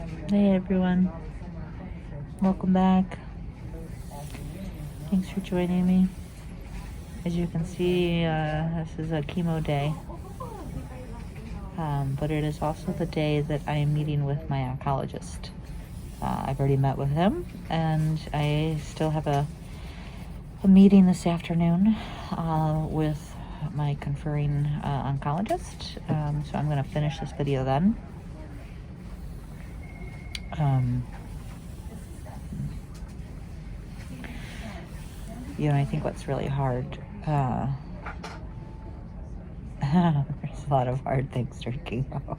Hey everyone, welcome back. Thanks for joining me. As you can see, this is a chemo day, but it is also the day that I am meeting with my oncologist. I've already met with him, and I still have a meeting this afternoon with my conferring oncologist, so I'm going to finish this video then. I think what's really hard, there's a lot of hard things during chemo.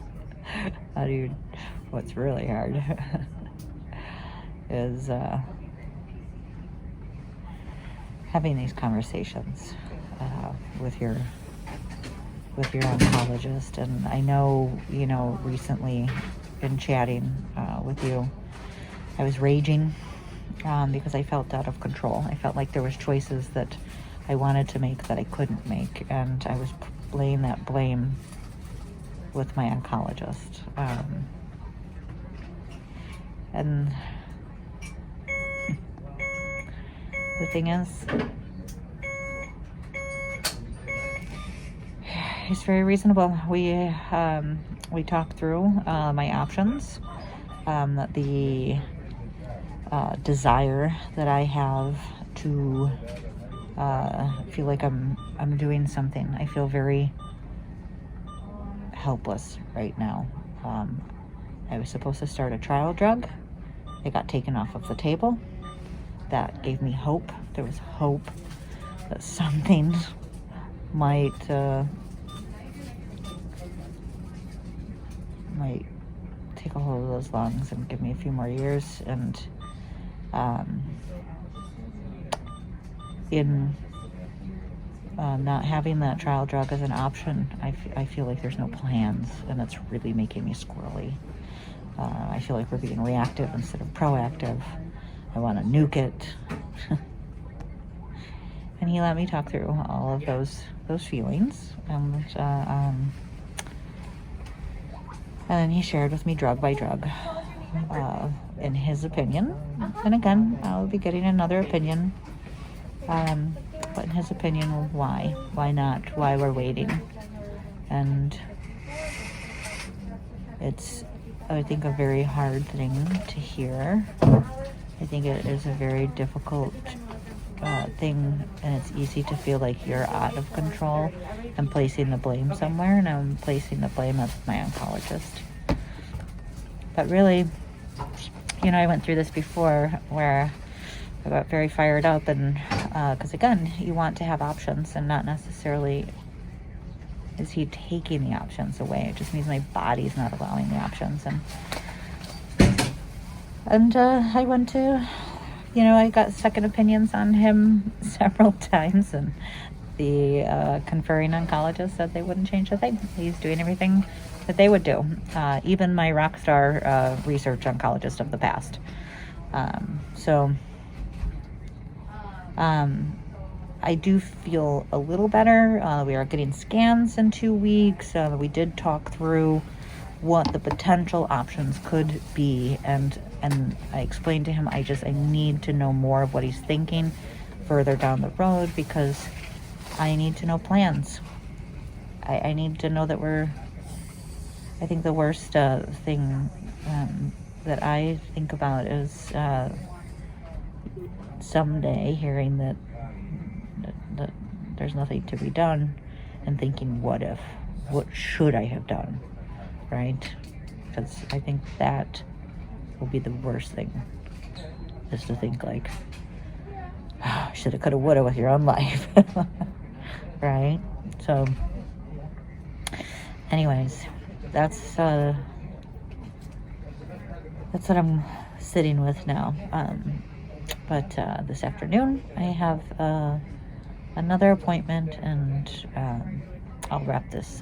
What's really hard is having these conversations with your oncologist. And I know, recently in chatting with you, I was raging because I felt out of control. I felt like there was choices that I wanted to make that I couldn't make, and I was laying that blame with my oncologist. And the thing is, he's very reasonable. We talked through my options, the desire that I have to feel like I'm doing something. I feel very helpless right now. I was supposed to start a trial drug. It got taken off of the table. That gave me hope. There was hope that something might take a hold of those lungs and give me a few more years. And in not having that trial drug as an option, I feel like there's no plans, and it's really making me squirrely. I feel like we're being reactive instead of proactive. I want to nuke it. And he let me talk through all of those feelings, and he shared with me drug by drug, in his opinion. And again, I'll be getting another opinion. But in his opinion, why not? Why we're waiting? And it's, I think, a very hard thing to hear. I think it is a very difficult thing, and it's easy to feel like you're out of control and placing the blame somewhere, and I'm placing the blame of my oncologist. But really, I went through this before where I got very fired up, and because again, you want to have options, and not necessarily is he taking the options away. It just means my body's not allowing the options. And I went to, I got second opinions on him several times, and the conferring oncologist said they wouldn't change a thing. He's doing everything that they would do, even my rock star research oncologist of the past. I do feel a little better. We are getting scans in 2 weeks. We did talk through what the potential options could be, and I explained to him I need to know more of what he's thinking further down the road, because I need to know plans. I need to know that I think the worst thing that I think about is someday hearing that there's nothing to be done, and thinking, what should I have done, right? Because I think that will be the worst thing, is to think like, shoulda, coulda, woulda with your own life. Right? So anyways, that's what I'm sitting with now. But this afternoon I have another appointment, and I'll wrap this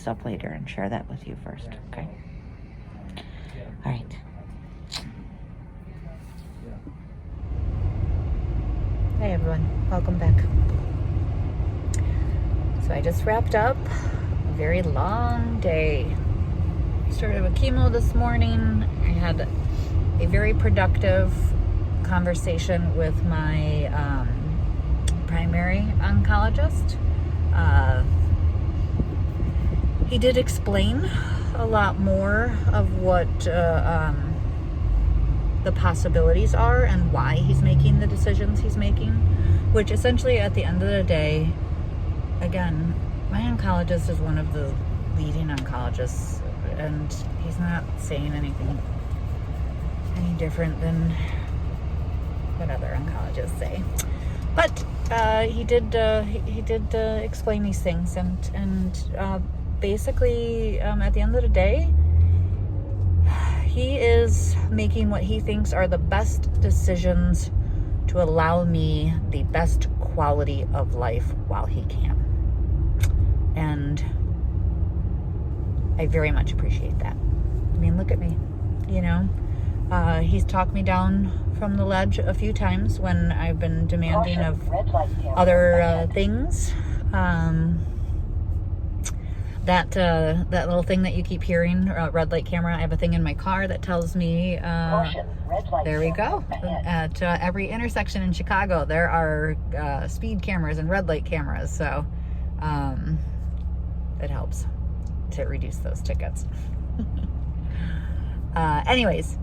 up later and share that with you first, okay? All right. Hey everyone, welcome back. So I just wrapped up a very long day. started with chemo this morning. I had a very productive conversation with my primary oncologist. He did explain a lot more of what the possibilities are and why he's making the decisions he's making, which essentially at the end of the day, again, my oncologist is one of the leading oncologists, and he's not saying anything any different than what other oncologists say. But he did explain these things, and basically at the end of the day, he is making what he thinks are the best decisions to allow me the best quality of life while he can. And I very much appreciate that. I mean, look at me, you know. He's talked me down from the ledge a few times when I've been demanding of other things. That little thing that you keep hearing, red light camera. I have a thing in my car that tells me, there we go. At every intersection in Chicago, there are speed cameras and red light cameras. So it helps to reduce those tickets. Anyways.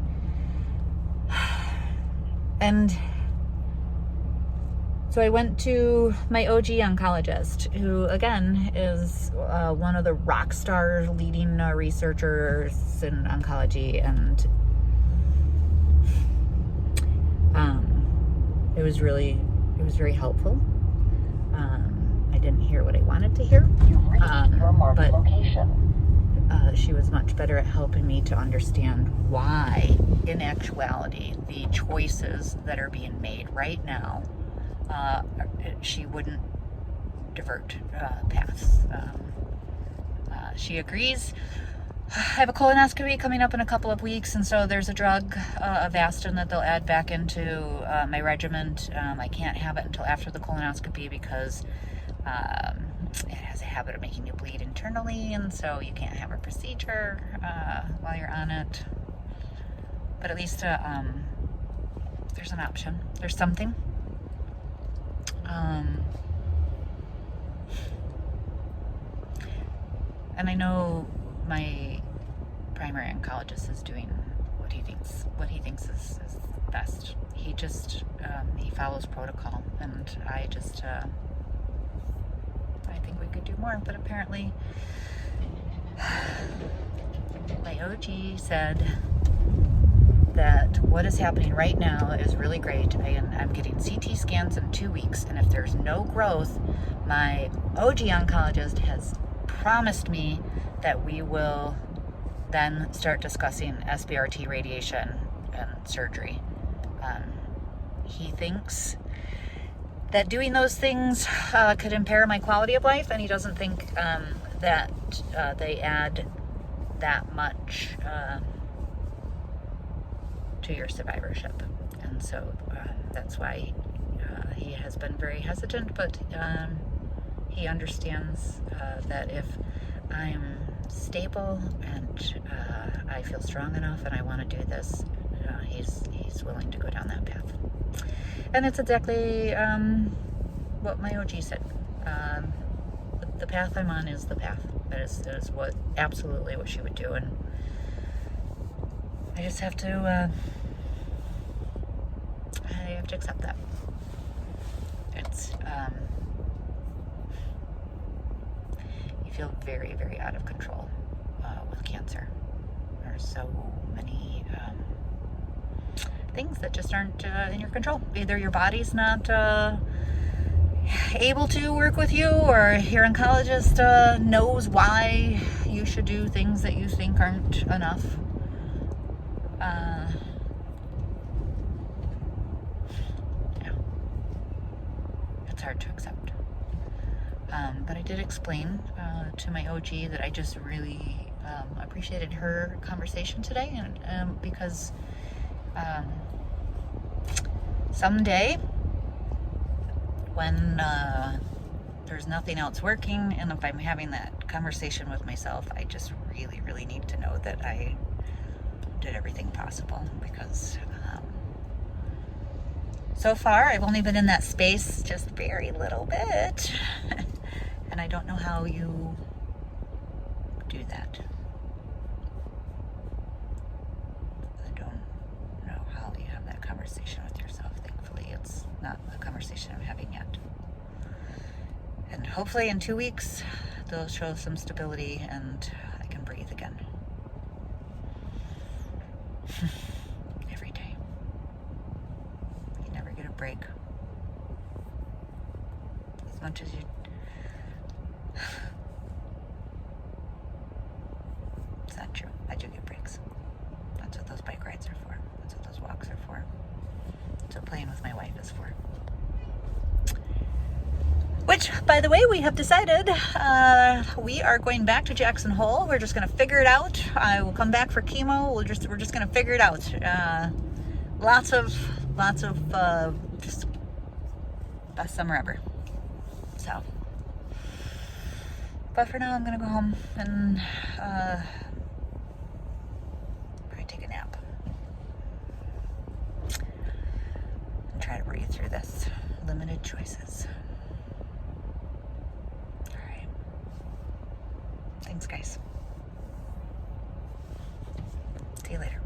And so I went to my OG oncologist, who again is one of the rock star leading researchers in oncology, and it was very helpful. I didn't hear what I wanted to hear, but she was much better at helping me to understand why, in actuality, the choices that are being made right now, she wouldn't divert paths. She agrees. I have a colonoscopy coming up in a couple of weeks, and so there's a drug, Avastin, that they'll add back into my regimen. I can't have it until after the colonoscopy because it has a habit of making you bleed internally, and so you can't have a procedure while you're on it. But at least there's an option. There's something. And I know my primary oncologist is doing what he thinks is best. He just he follows protocol, and I just I think we could do more, but apparently my OG said that what is happening right now is really great. I'm getting CT scans in 2 weeks, and if there's no growth, my OG oncologist has promised me that we will then start discussing SBRT radiation and surgery. He thinks that doing those things could impair my quality of life, and he doesn't think that they add that much to your survivorship. And so that's why he has been very hesitant, but he understands that if I'm stable and I feel strong enough and I want to do this, he's willing to go down that path. And it's exactly what my OG said. The path I'm on is the path. That is what absolutely what she would do, and I just have to accept that. It's you feel very, very out of control with cancer. There's so many things that just aren't in your control. Either your body's not able to work with you, or your oncologist knows why you should do things that you think aren't enough. It's hard to accept. But I did explain to my OG that I just really appreciated her conversation today, and because someday when there's nothing else working, and if I'm having that conversation with myself, I just really, really need to know that I did everything possible, because so far I've only been in that space just very little bit, and I don't know how you do that. I don't know how you have that conversation with yourself. Thankfully, it's not a conversation I'm having yet. And hopefully in 2 weeks, they'll show some stability and I can breathe again. Every day. You never get a break. As much as you... It's not true. I do get breaks. That's what those bike rides are for. That's what those walks are for. That's what playing with my wife is for. Which, by the way, we have decided we are going back to Jackson Hole. We're just going to figure it out. I will come back for chemo. We're just going to figure it out. Lots of just best summer ever. So, but for now, I'm going to go home and probably take a nap and try to breathe through this. Limited choices. Thanks, guys. See you later.